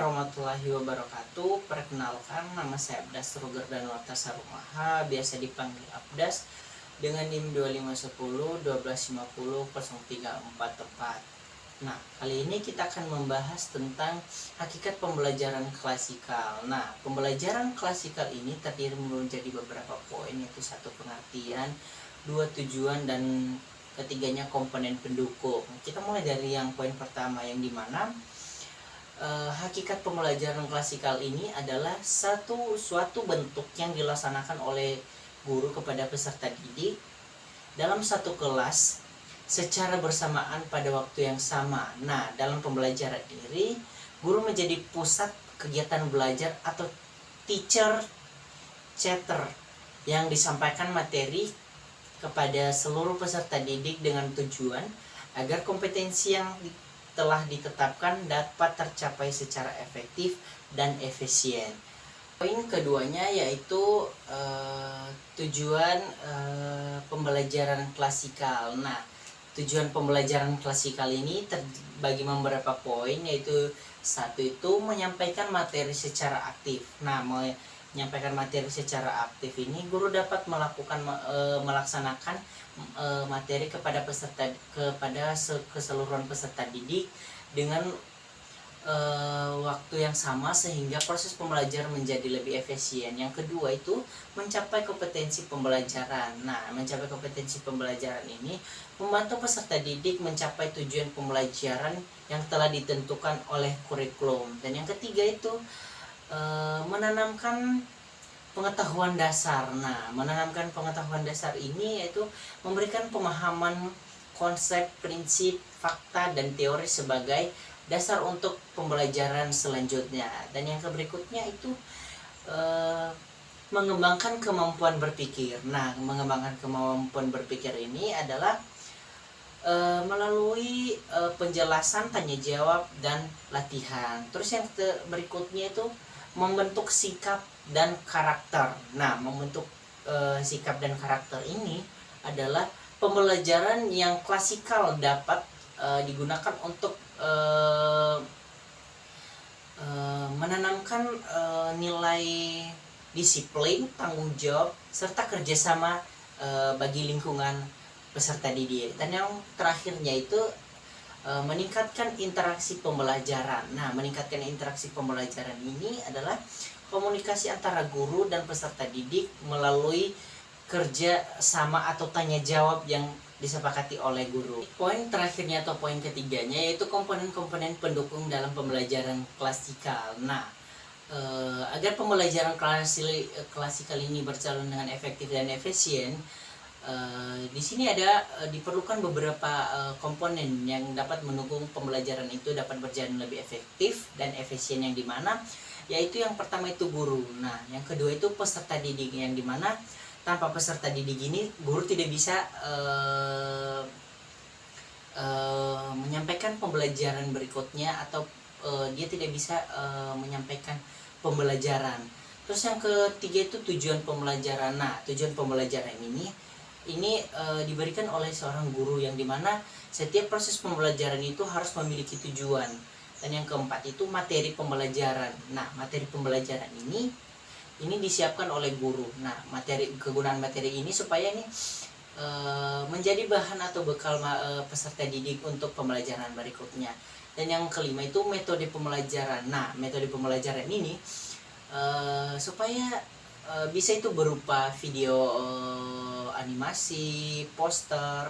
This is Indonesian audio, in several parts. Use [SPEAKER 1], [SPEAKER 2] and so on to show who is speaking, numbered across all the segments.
[SPEAKER 1] warahmatullahi wabarakatuh. Perkenalkan, nama saya Abdas Ruger Danwarta Sarumaha, biasa dipanggil Abdas, dengan NIM 2510 1250 034 tepat. Nah, kali ini kita akan membahas tentang hakikat pembelajaran klasikal. Nah, pembelajaran klasikal ini terdiri menjadi beberapa poin, yaitu satu, pengertian, dua, tujuan, dan ketiganya komponen pendukung. Kita mulai dari yang poin pertama, yang dimana hakikat pembelajaran klasikal ini adalah suatu bentuk yang dilaksanakan oleh guru kepada peserta didik dalam satu kelas secara bersamaan pada waktu yang sama. Nah, dalam pembelajaran ini, guru menjadi pusat kegiatan belajar atau teacher chatter yang disampaikan materi kepada seluruh peserta didik dengan tujuan agar kompetensi yang telah ditetapkan dapat tercapai secara efektif dan efisien. Poin keduanya yaitu tujuan pembelajaran klasikal. Nah, tujuan pembelajaran klasikal ini terbagi beberapa poin, yaitu satu itu menyampaikan materi secara aktif. Nah, menyampaikan materi secara aktif ini guru dapat melaksanakan materi kepada keseluruhan peserta didik dengan waktu yang sama sehingga proses pembelajaran menjadi lebih efisien. Yang kedua itu mencapai kompetensi pembelajaran. Nah, mencapai kompetensi pembelajaran ini membantu peserta didik mencapai tujuan pembelajaran yang telah ditentukan oleh kurikulum. Dan yang ketiga itu menanamkan pengetahuan dasar. Nah, menanamkan pengetahuan dasar ini yaitu memberikan pemahaman konsep, prinsip, fakta, dan teori sebagai dasar untuk pembelajaran selanjutnya. Dan yang berikutnya itu mengembangkan kemampuan berpikir. Nah, mengembangkan kemampuan berpikir ini adalah melalui penjelasan, tanya jawab, dan latihan. Terus yang berikutnya itu membentuk sikap dan karakter. Nah, membentuk sikap dan karakter ini adalah pembelajaran yang klasikal dapat digunakan untuk menanamkan nilai disiplin, tanggung jawab, serta kerjasama bagi lingkungan peserta didik. Dan yang terakhirnya itu meningkatkan interaksi pembelajaran. Nah, meningkatkan interaksi pembelajaran ini adalah komunikasi antara guru dan peserta didik melalui kerja sama atau tanya jawab yang disepakati oleh guru. Poin terakhirnya atau poin ketiganya yaitu komponen-komponen pendukung dalam pembelajaran klasikal. Nah, agar pembelajaran klasikal ini berjalan dengan efektif dan efisien, di sini ada diperlukan beberapa komponen yang dapat mendukung pembelajaran itu dapat berjalan lebih efektif dan efisien, yang dimana yaitu yang pertama itu guru. Nah, yang kedua itu peserta didik, yang dimana tanpa peserta didik ini guru tidak bisa menyampaikan pembelajaran berikutnya atau dia tidak bisa menyampaikan pembelajaran. Terus yang ketiga itu tujuan pembelajaran. Nah, tujuan pembelajaran ini diberikan oleh seorang guru, yang dimana setiap proses pembelajaran itu harus memiliki tujuan. Dan yang keempat itu materi pembelajaran. Nah, materi pembelajaran ini disiapkan oleh guru. Nah, kegunaan materi ini supaya ini menjadi bahan atau bekal peserta didik untuk pembelajaran berikutnya. Dan yang kelima itu metode pembelajaran. Nah, metode pembelajaran ini supaya bisa itu berupa video, animasi, poster,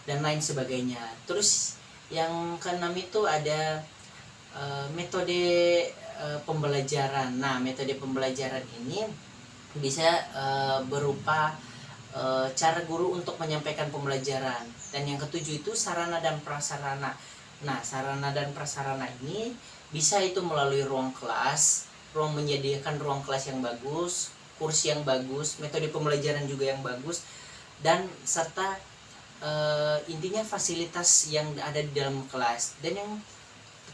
[SPEAKER 1] dan lain sebagainya. Terus yang keenam itu ada metode pembelajaran. Nah, metode pembelajaran ini bisa berupa cara guru untuk menyampaikan pembelajaran. Dan yang ketujuh itu sarana dan prasarana. Nah, sarana dan prasarana ini bisa itu melalui ruang kelas, menyediakan ruang kelas yang bagus, kursi yang bagus, metode pembelajaran juga yang bagus, dan serta intinya fasilitas yang ada di dalam kelas. Dan yang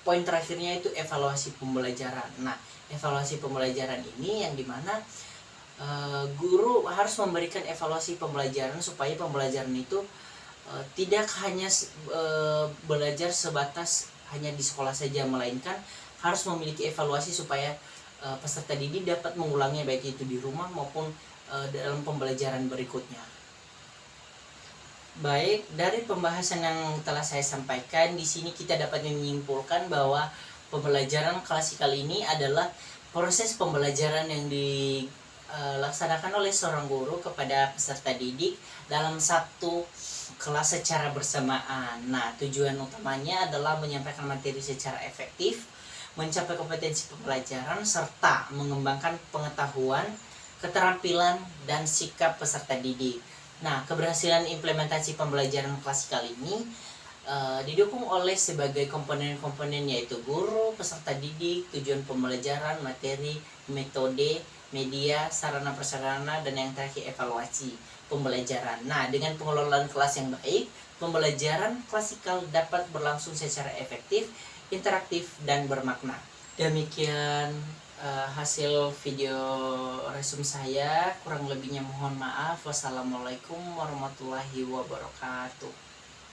[SPEAKER 1] poin terakhirnya itu evaluasi pembelajaran. Nah, evaluasi pembelajaran ini yang dimana guru harus memberikan evaluasi pembelajaran supaya pembelajaran itu tidak hanya belajar sebatas hanya di sekolah saja, melainkan harus memiliki evaluasi supaya peserta didik dapat mengulangnya baik itu di rumah maupun dalam pembelajaran berikutnya. Baik, dari pembahasan yang telah saya sampaikan di sini kita dapat menyimpulkan bahwa pembelajaran klasikal ini adalah proses pembelajaran yang dilaksanakan oleh seorang guru kepada peserta didik dalam satu kelas secara bersamaan. Nah, tujuan utamanya adalah menyampaikan materi secara efektif, mencapai kompetensi pembelajaran, serta mengembangkan pengetahuan, keterampilan, dan sikap peserta didik. Nah, keberhasilan implementasi pembelajaran klasikal ini didukung oleh sebagai komponen-komponen, yaitu guru, peserta didik, tujuan pembelajaran, materi, metode, media, sarana prasarana, dan yang terakhir evaluasi pembelajaran. Nah, dengan pengelolaan kelas yang baik, pembelajaran klasikal dapat berlangsung secara efektif, interaktif, dan bermakna. Demikian hasil video resume saya, kurang lebihnya mohon maaf. Wassalamualaikum warahmatullahi wabarakatuh.